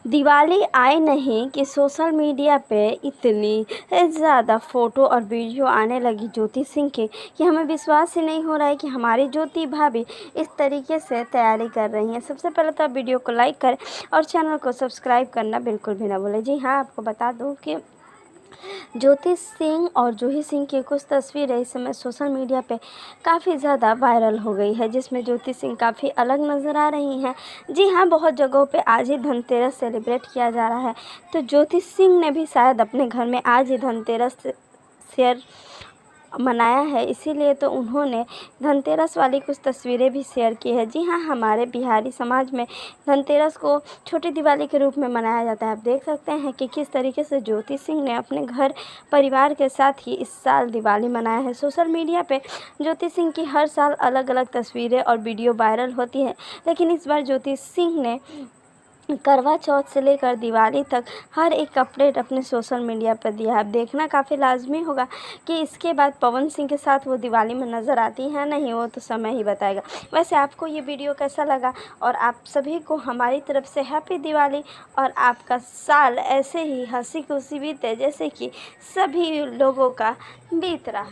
दिवाली आए नहीं कि सोशल मीडिया पे इतनी ज़्यादा फ़ोटो और वीडियो आने लगी ज्योति सिंह की कि हमें विश्वास ही नहीं हो रहा है कि हमारी ज्योति भाभी इस तरीके से तैयारी कर रही हैं। सबसे पहले तो आप वीडियो को लाइक करें और चैनल को सब्सक्राइब करना बिल्कुल भी ना भूलें। जी हाँ, आपको बता दूं कि ज्योति सिंह और जूही सिंह की कुछ तस्वीरें इस समय सोशल मीडिया पे काफ़ी ज़्यादा वायरल हो गई है, जिसमें ज्योति सिंह काफ़ी अलग नज़र आ रही हैं। जी हाँ, बहुत जगहों पे आज ही धनतेरस सेलिब्रेट किया जा रहा है, तो ज्योति सिंह ने भी शायद अपने घर में आज ही धनतेरस शेयर मनाया है, इसीलिए तो उन्होंने धनतेरस वाली कुछ तस्वीरें भी शेयर की है। जी हाँ, हमारे बिहारी समाज में धनतेरस को छोटी दिवाली के रूप में मनाया जाता है। आप देख सकते हैं कि किस तरीके से ज्योति सिंह ने अपने घर परिवार के साथ ही इस साल दिवाली मनाया है। सोशल मीडिया पे ज्योति सिंह की हर साल अलग अलग तस्वीरें और वीडियो वायरल होती हैं, लेकिन इस बार ज्योति सिंह ने करवा चौथ से लेकर दिवाली तक हर एक अपडेट अपने सोशल मीडिया पर दिया है। अब देखना काफ़ी लाजमी होगा कि इसके बाद पवन सिंह के साथ वो दिवाली में नज़र आती है नहीं, वो तो समय ही बताएगा। वैसे आपको ये वीडियो कैसा लगा, और आप सभी को हमारी तरफ से हैप्पी दिवाली, और आपका साल ऐसे ही हंसी खुशी बीते जैसे कि सभी लोगों का बीत रहा है।